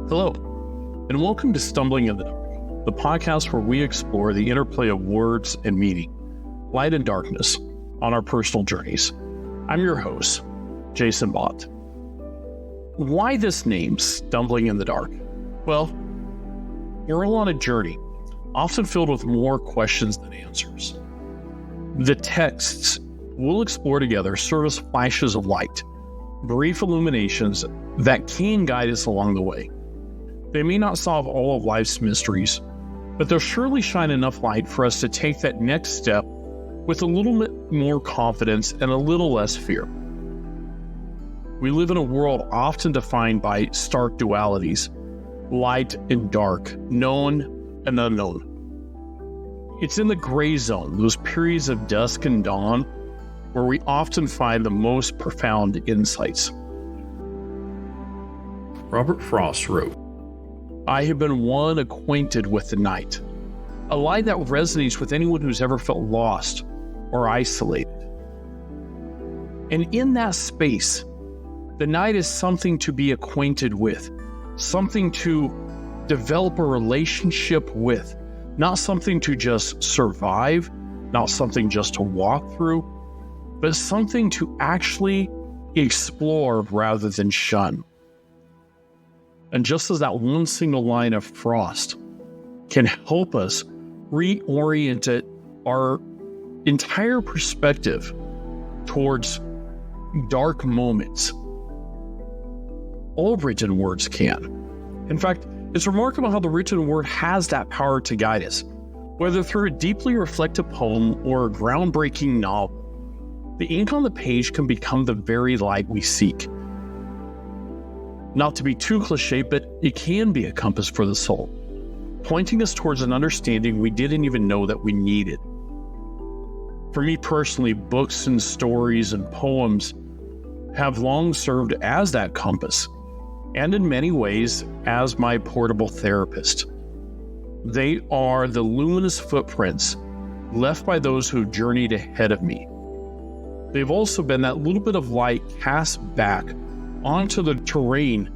Hello, and welcome to Stumbling in the Dark, the podcast where we explore the interplay of words and meaning, light and darkness, on our personal journeys. I'm your host, Jason Bott. Why this name, Stumbling in the Dark? Well, we're all on a journey, often filled with more questions than answers. The texts we'll explore together serve as flashes of light, brief illuminations that can guide us along the way. They may not solve all of life's mysteries, but they'll surely shine enough light for us to take that next step with a little bit more confidence and a little less fear. We live in a world often defined by stark dualities, light and dark, known and unknown. It's in the gray zone, those periods of dusk and dawn, where we often find the most profound insights. Robert Frost wrote, "I have been one acquainted with the night, a light that resonates with anyone who's ever felt lost or isolated. And in that space, the night is something to be acquainted with, something to develop a relationship with, not something to just survive, not something just to walk through, but something to actually explore rather than shun." And just as that one single line of Frost can help us reorient our entire perspective towards dark moments, all written words can. In fact, it's remarkable how the written word has that power to guide us, whether through a deeply reflective poem or a groundbreaking novel. The ink on the page can become the very light we seek. Not to be too cliche, but it can be a compass for the soul, pointing us towards an understanding we didn't even know that we needed. For me personally, books and stories and poems have long served as that compass, and in many ways, as my portable therapist. They are the luminous footprints left by those who journeyed ahead of me. They've also been that little bit of light cast back onto the terrain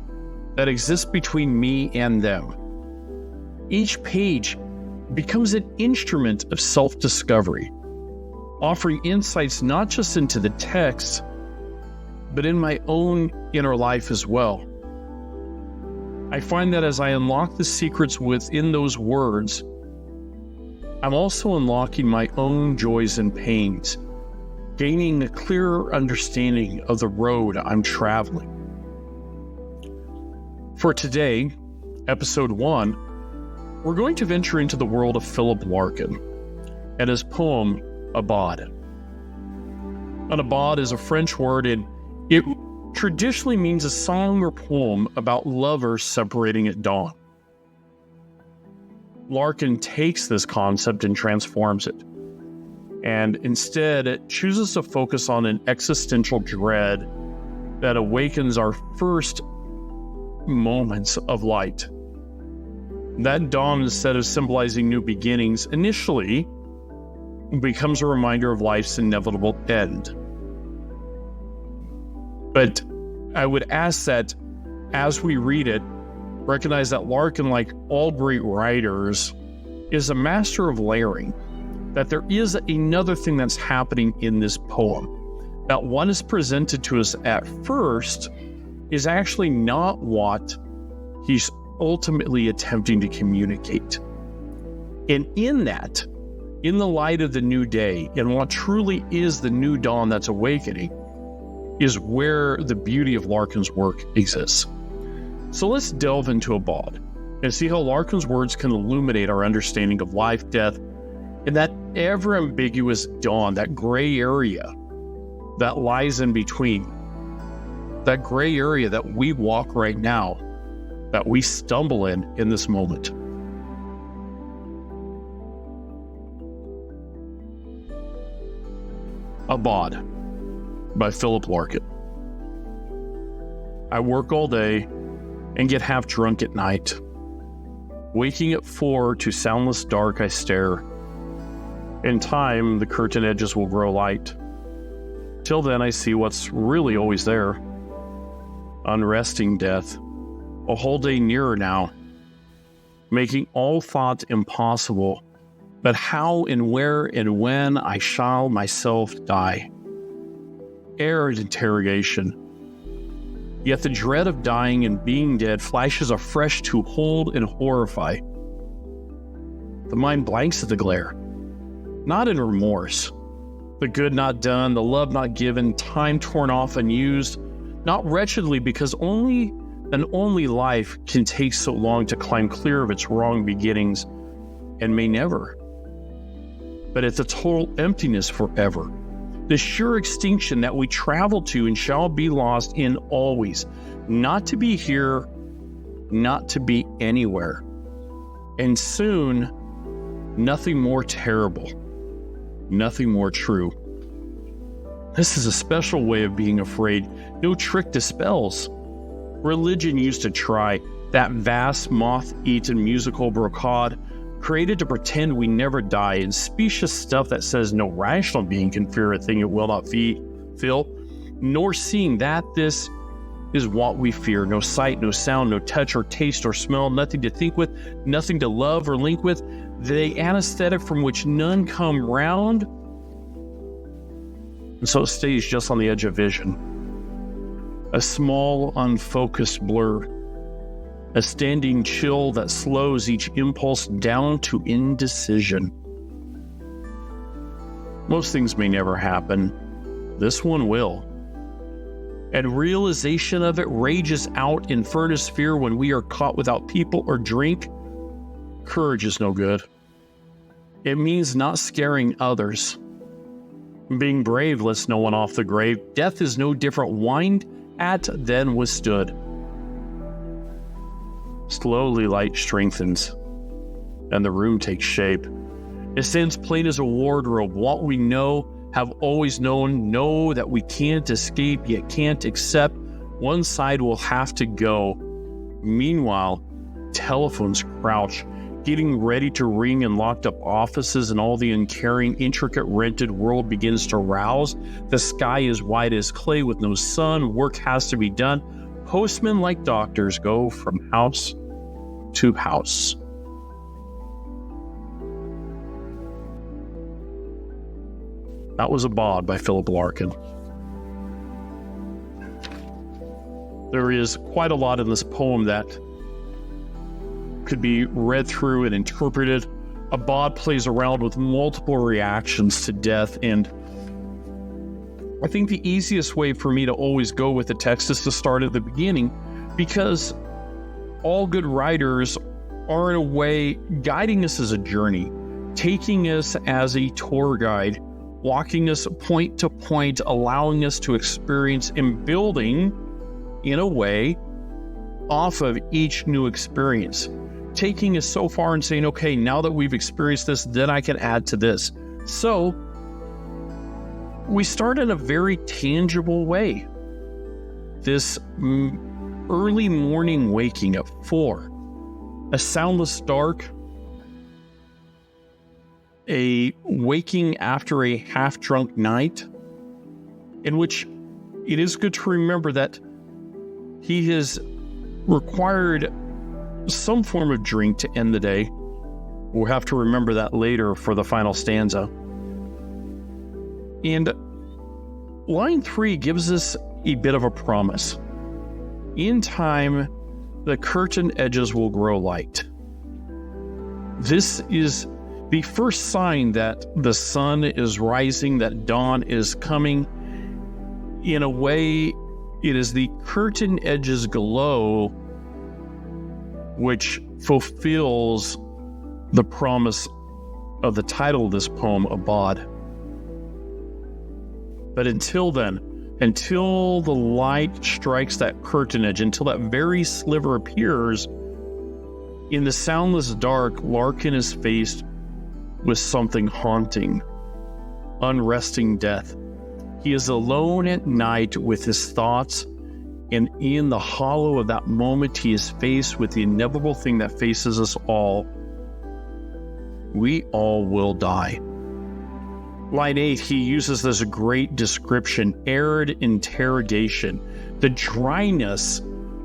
that exists between me and them. Each page becomes an instrument of self-discovery, offering insights not just into the text, but in my own inner life as well. I find that as I unlock the secrets within those words, I'm also unlocking my own joys and pains, gaining a clearer understanding of the road I'm traveling. For today, episode 1, we're going to venture into the world of Philip Larkin and his poem, Aubade. An Aubade is a French word, and it traditionally means a song or poem about lovers separating at dawn. Larkin takes this concept and transforms it, and instead it chooses to focus on an existential dread that awakens our first moments of light. That dawn, instead of symbolizing new beginnings, initially becomes a reminder of life's inevitable end. But I would ask that as we read it, recognize that Larkin, like all great writers, is a master of layering, that there is another thing that's happening in this poem, that what is presented to us at first is actually not what he's ultimately attempting to communicate. And in that, in the light of the new day, and what truly is the new dawn that's awakening, is where the beauty of Larkin's work exists. So let's delve into Aubade and see how Larkin's words can illuminate our understanding of life, death, and that ever-ambiguous dawn, that gray area that lies in between. That gray area that we walk right now, that we stumble in this moment. Aubade by Philip Larkin. I work all day and get half drunk at night. Waking at 4 to soundless dark I stare. In time, the curtain edges will grow light. Till then, I see what's really always there. Unresting death, a whole day nearer now, making all thought impossible, but how and where and when I shall myself die. Arid interrogation. Yet the dread of dying and being dead flashes afresh to hold and horrify. The mind blanks at the glare, not in remorse. The good not done, the love not given, time torn off and used, not wretchedly because only life can take so long to climb clear of its wrong beginnings and may never. But it's a total emptiness forever. The sure extinction that we travel to and shall be lost in always, not to be here, not to be anywhere. And soon, nothing more terrible, nothing more true. This is a special way of being afraid. No trick dispels. Religion used to try that vast moth-eaten musical brocade created to pretend we never die, and specious stuff that says no rational being can fear a thing it will not feel, nor seeing that this is what we fear. No sight, no sound, no touch or taste or smell, nothing to think with, nothing to love or link with, the anesthetic from which none come round, and so it stays just on the edge of vision. A small, unfocused blur, a standing chill that slows each impulse down to indecision. Most things may never happen. This one will. And realization of it rages out in furnace fear when we are caught without people or drink. Courage is no good. It means not scaring others. Being brave lets no one off the grave. Death is no different whined at than withstood. Slowly light strengthens, and the room takes shape. It stands plain as a wardrobe. What we know, have always known, know that we can't escape, yet can't accept. One side will have to go. Meanwhile, telephones crouch, getting ready to ring in locked up offices, and all the uncaring, intricate, rented world begins to rouse. The sky is white as clay with no sun. Work has to be done. Postmen, like doctors, go from house to house. That was Aubade by Philip Larkin. There is quite a lot in this poem that could be read through and interpreted. Aubade plays around with multiple reactions to death, and I think the easiest way for me to always go with the text is to start at the beginning, because all good writers are in a way guiding us as a journey, taking us as a tour guide, walking us point to point, allowing us to experience and building in a way off of each new experience, taking us so far and saying, okay, now that we've experienced this, then I can add to this. So we start in a very tangible way. This early morning waking at 4, a soundless dark, a waking after a half-drunk night, in which it is good to remember that he has required some form of drink to end the day. We'll have to remember that later for the final stanza. And line 3 gives us a bit of a promise. In time, the curtain edges will grow light. This is the first sign that the sun is rising, that dawn is coming. In a way, it is the curtain edges glow which fulfills the promise of the title of this poem, Aubade. But until then, until the light strikes that curtain edge, until that very sliver appears, in the soundless dark, Larkin is faced with something haunting, unresting death. He is alone at night with his thoughts, and in the hollow of that moment, he is faced with the inevitable thing that faces us all. We all will die. Line 8, he uses this great description, arid interrogation, the dryness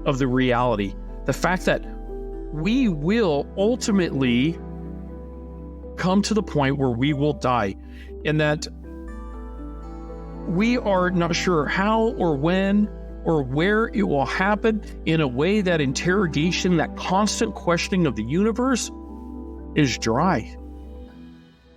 of the reality, the fact that we will ultimately come to the point where we will die, and that we are not sure how or when or where it will happen, in a way that interrogation, that constant questioning of the universe is dry.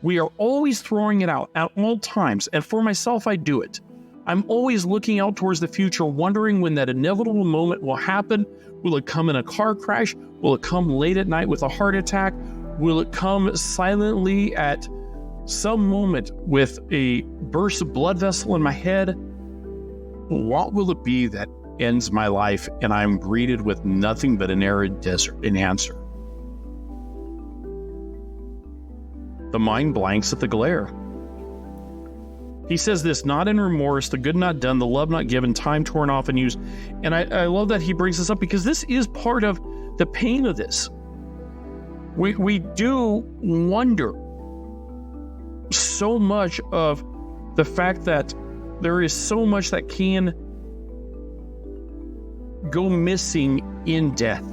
We are always throwing it out at all times, and for myself, I do it. I'm always looking out towards the future, wondering when that inevitable moment will happen. Will it come in a car crash? Will it come late at night with a heart attack? Will it come silently at some moment with a burst of blood vessel in my head? What will it be that ends my life and I'm greeted with nothing but an arid desert in answer? The mind blanks at the glare. He says this: not in remorse, the good not done, the love not given, time torn off and used. And I love that he brings this up, because this is part of the pain of this. We do wonder so much of the fact that there is so much that can go missing in death,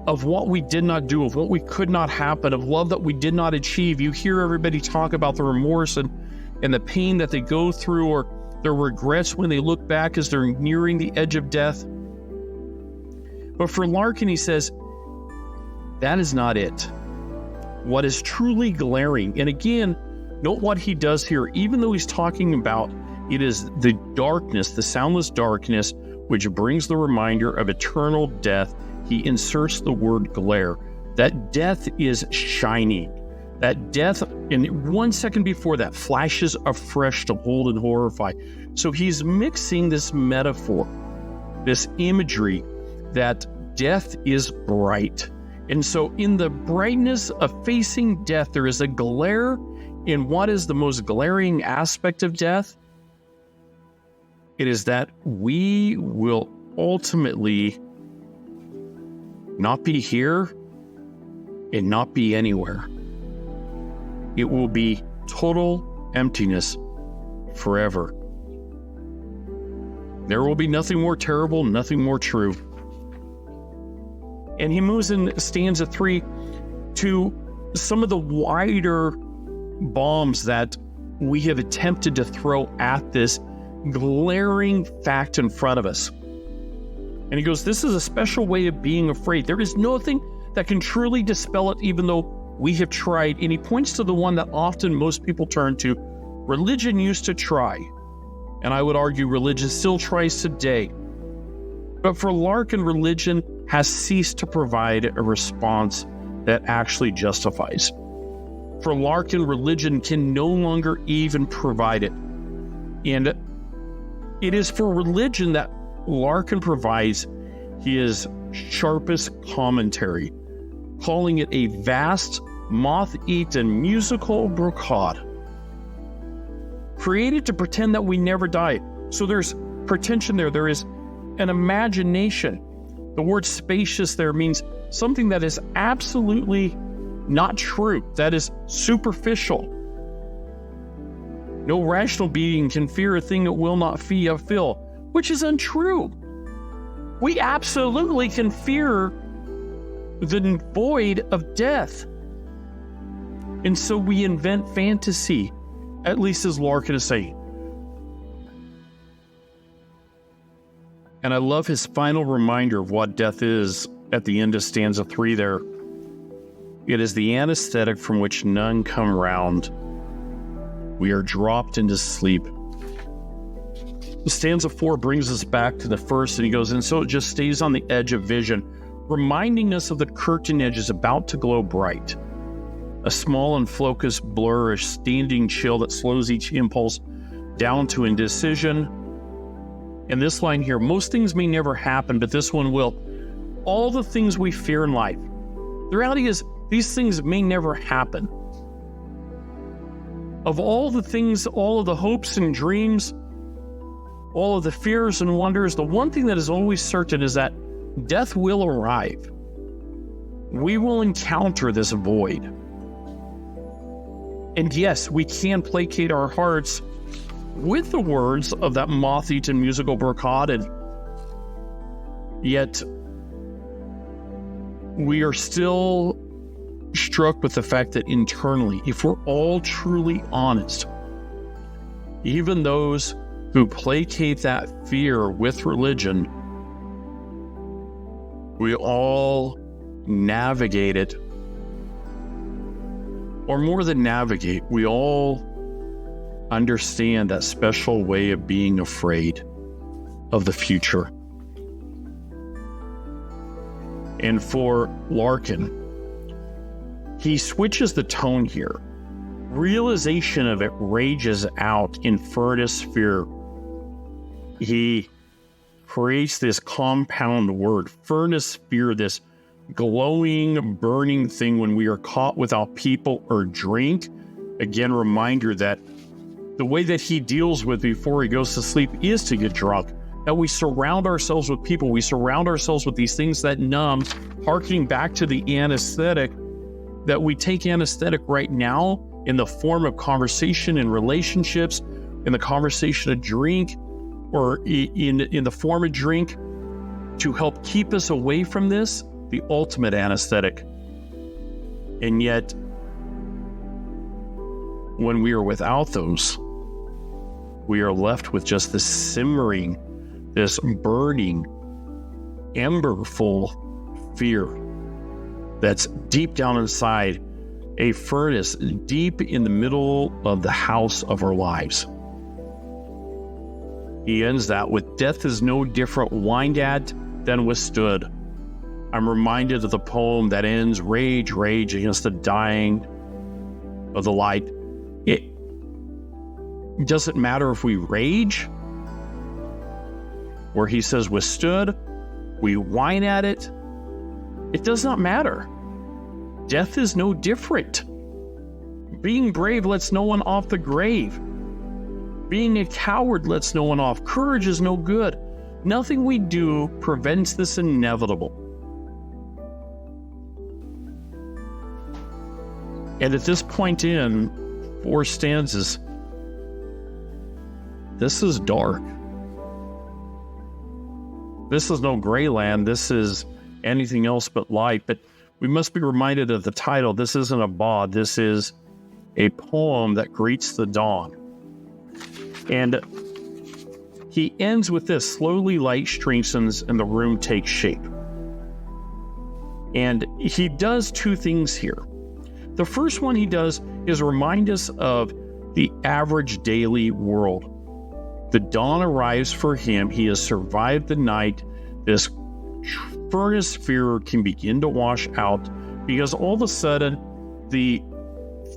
of what we did not do, of what we could not happen, of love that we did not achieve. You hear everybody talk about the remorse and the pain that they go through, or their regrets when they look back as they're nearing the edge of death. But for Larkin, he says, that is not it. What is truly glaring, and again, note what he does here, even though he's talking about it is the darkness, the soundless darkness, which brings the reminder of eternal death, he inserts the word glare. That death is shining. That death, in 1 second before that, flashes afresh to hold and horrify. So he's mixing this metaphor, this imagery, that death is bright. And so in the brightness of facing death, there is a glare in what is the most glaring aspect of death. It is that we will ultimately not be here and not be anywhere. It will be total emptiness forever. There will be nothing more terrible, nothing more true. And he moves in stanza 3 to some of the wider bombs that we have attempted to throw at this glaring fact in front of us. And he goes, this is a special way of being afraid. There is nothing that can truly dispel it, even though we have tried. And he points to the one that often most people turn to. Religion used to try, and I would argue religion still tries today. But for Larkin, religion has ceased to provide a response that actually justifies. For Larkin, religion can no longer even provide it. And it is for religion that Larkin provides his sharpest commentary, calling it a vast, moth-eaten musical brocade, created to pretend that we never die. So there's pretension there. There is an imagination. The word spacious there means something that is absolutely not true, that is superficial. No rational being can fear a thing it will not fill, which is untrue. We absolutely can fear the void of death. And so we invent fantasy, at least as Larkin is saying. And I love his final reminder of what death is at the end of stanza 3 there. It is the anesthetic from which none come round. We are dropped into sleep. Stanza 4 brings us back to the first, and he goes, and so it just stays on the edge of vision, reminding us of the curtain edge is about to glow bright. A small and focused blur, a standing chill that slows each impulse down to indecision. And this line here, most things may never happen, but this one will. All the things we fear in life. The reality is, these things may never happen. Of all the things, all of the hopes and dreams, all of the fears and wonders, the one thing that is always certain is that death will arrive. We will encounter this void. And yes, we can placate our hearts with the words of that moth-eaten musical brocade, and yet we are still struck with the fact that internally, if we're all truly honest, even those who placate that fear with religion, we all navigate it, or more than navigate, we all understand that special way of being afraid of the future. And for Larkin, he switches the tone here. Realization of it rages out in furnace fear. He creates this compound word, furnace fear, this glowing, burning thing when we are caught without people or drink. Again, reminder that the way that he deals with before he goes to sleep is to get drunk. That we surround ourselves with people, we surround ourselves with these things that numb, harkening back to the anesthetic, that we take anesthetic right now in the form of conversation and relationships, in the conversation of drink, or in the form of drink to help keep us away from this, the ultimate anesthetic. And yet, when we are without those, we are left with just this simmering, this burning, emberful fear that's deep down inside, a furnace deep in the middle of the house of our lives. He ends that with, death is no different whined at than withstood. I'm reminded of the poem that ends, rage, rage against the dying of the light. It doesn't matter if we rage, where he says withstood, we whine at it. It does not matter. Death is no different. Being brave lets no one off the grave. Being a coward lets no one off. Courage is no good. Nothing we do prevents this inevitable. And at this point in 4 stanzas, this is dark. This is no gray land. This is anything else but light. But we must be reminded of the title. This isn't a Aubade. This is a poem that greets the dawn. And he ends with this, slowly light strengthens and the room takes shape. And he does 2 things here. The first one he does is remind us of the average daily world. The dawn arrives for him. He has survived the night. This furnace fear can begin to wash out because all of a sudden the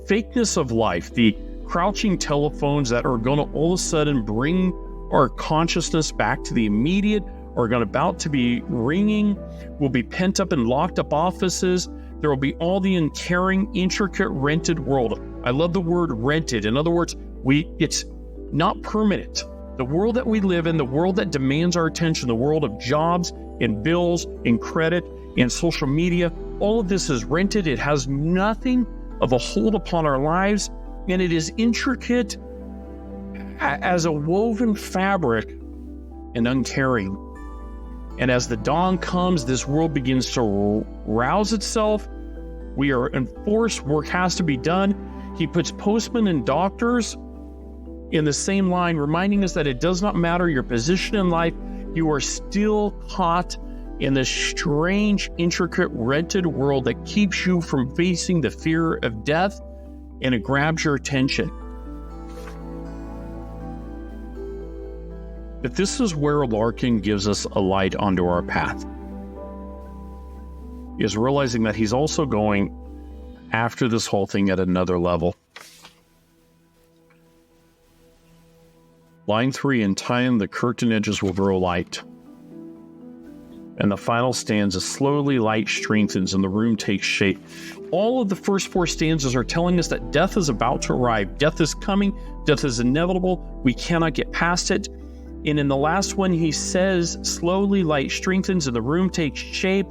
fakeness of life, the crouching telephones that are going to all of a sudden bring our consciousness back to the immediate are going to about to be ringing, will be pent up in locked up offices. There will be all the uncaring, intricate, rented world. I love the word rented. In other words, it's not permanent. The world that we live in, the world that demands our attention, the world of jobs and bills and credit and social media, all of this is rented. It has nothing of a hold upon our lives, and it is intricate as a woven fabric and uncaring. And as the dawn comes, this world begins to rouse itself. We are enforced. Work has to be done. He puts postmen and doctors in the same line, reminding us that it does not matter your position in life. You are still caught in this strange, intricate, rented world that keeps you from facing the fear of death, and it grabs your attention. But this is where Larkin gives us a light onto our path, is realizing that he's also going after this whole thing at another level. Line 3, in time the curtain edges will grow light. And the final stanza, slowly light strengthens and the room takes shape. All of the first 4 stanzas are telling us that death is about to arrive. Death is coming. Death is inevitable. We cannot get past it. And in the last one, he says, slowly light strengthens and the room takes shape.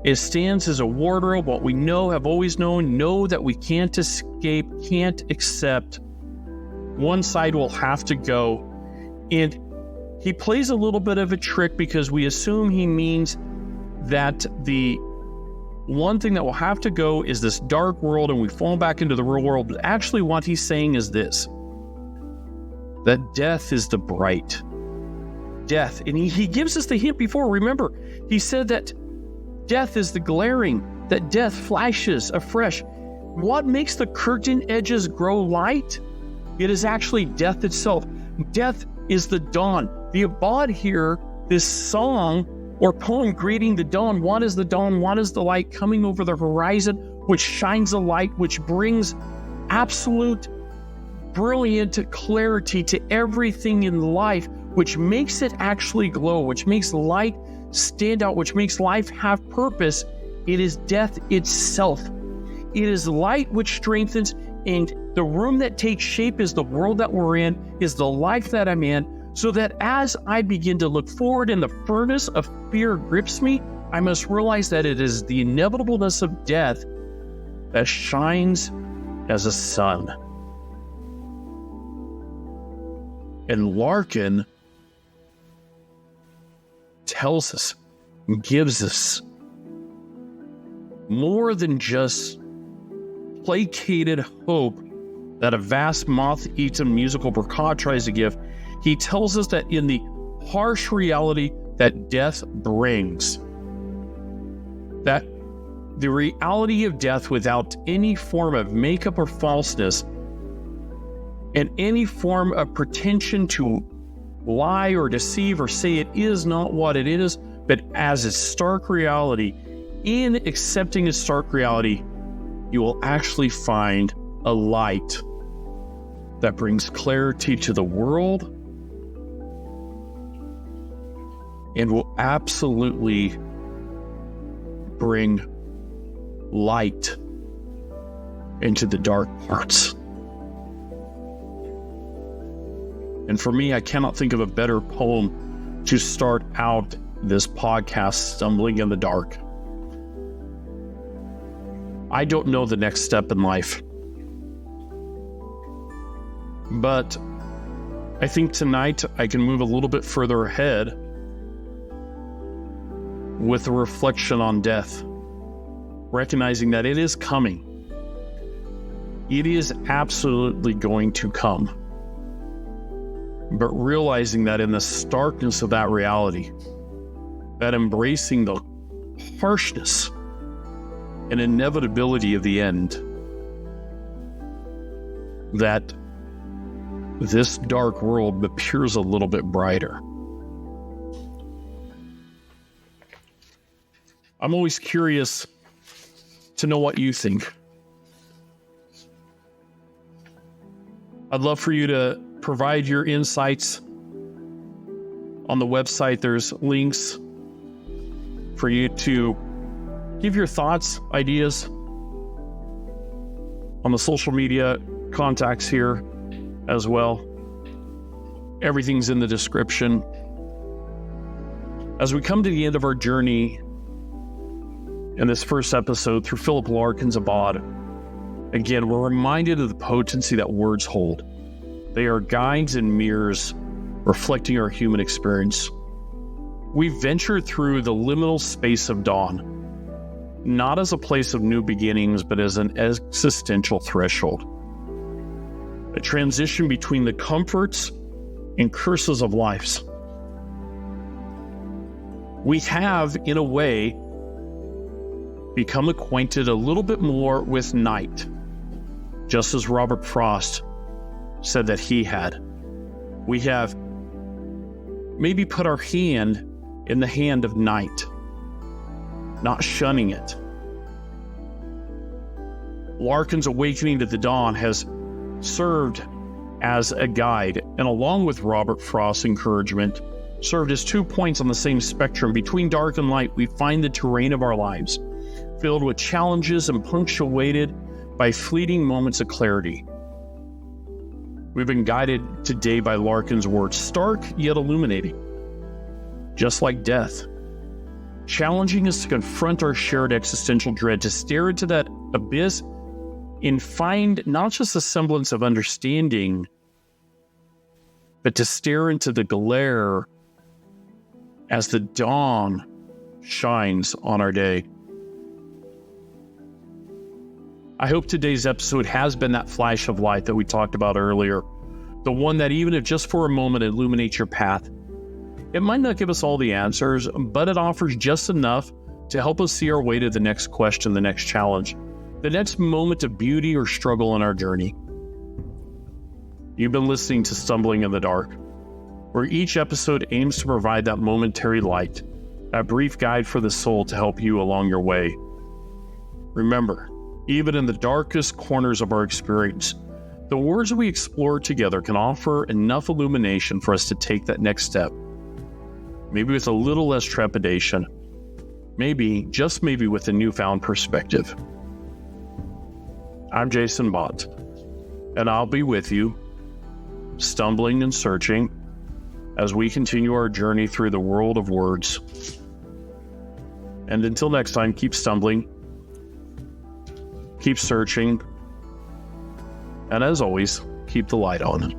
It stands as a wardrobe, what we know, have always known, know that we can't escape, can't accept. One side will have to go. And he plays a little bit of a trick because we assume he means that the one thing that will have to go is this dark world and we fall back into the real world. But actually what he's saying is this, that death is the bright. Death, and he gives us the hint before. Remember, he said that death is the glaring, that death flashes afresh. What makes the curtain edges grow light? It is actually death itself. Death is the dawn. The Aubade here, this song or poem greeting the dawn. What is the dawn? What is the light coming over the horizon, which shines a light, which brings absolute brilliant clarity to everything in life, which makes it actually glow, which makes light stand out, which makes life have purpose. It is death itself. It is light which strengthens, and the room that takes shape is the world that we're in, is the life that I'm in, so that as I begin to look forward and the furnace of fear grips me, I must realize that it is the inevitableness of death that shines as a sun. And Larkin tells us, gives us more than just placated hope that a vast moth-eaten musical brocade tries to give. He tells us that in the harsh reality that death brings, that the reality of death without any form of makeup or falseness and any form of pretension to lie or deceive or say it is not what it is, but as its stark reality, in accepting its stark reality, you will actually find a light that brings clarity to the world and will absolutely bring light into the dark parts. And for me, I cannot think of a better poem to start out this podcast, Stumbling in the Dark. I don't know the next step in life, but I think tonight I can move a little bit further ahead with a reflection on death, recognizing that it is coming. It is absolutely going to come. But realizing that in the starkness of that reality, that embracing the harshness and inevitability of the end, that this dark world appears a little bit brighter. I'm always curious to know what you think. I'd love for you to provide your insights on the website. There's links for you to give your thoughts, ideas on the social media contacts here as well. Everything's in the description. As we come to the end of our journey in this first episode through Philip Larkin's Aubade, again, we're reminded of the potency that words hold. They are guides and mirrors reflecting our human experience. We venture through the liminal space of dawn, not as a place of new beginnings, but as an existential threshold. A transition between the comforts and curses of lives. We have, in a way, become acquainted a little bit more with night, just as Robert Frost said that he had. We have maybe put our hand in the hand of night, not shunning it. Larkin's awakening to the dawn has served as a guide, and along with Robert Frost's encouragement, served as 2 points on the same spectrum. Between dark and light, we find the terrain of our lives, filled with challenges and punctuated by fleeting moments of clarity. We've been guided today by Larkin's words, stark yet illuminating, just like death, challenging us to confront our shared existential dread, to stare into that abyss and find not just a semblance of understanding, but to stare into the glare as the dawn shines on our day. I hope today's episode has been that flash of light that we talked about earlier, the one that even if just for a moment illuminates your path. It might not give us all the answers, but it offers just enough to help us see our way to the next question, the next challenge, the next moment of beauty or struggle on our journey. You've been listening to Stumbling in the Dark, where each episode aims to provide that momentary light, that brief guide for the soul to help you along your way. Remember, even in the darkest corners of our experience, the words we explore together can offer enough illumination for us to take that next step. Maybe with a little less trepidation, maybe, just maybe, with a newfound perspective. I'm Jason Bott, and I'll be with you, stumbling and searching, as we continue our journey through the world of words. And until next time, keep stumbling, keep searching, and as always, keep the light on.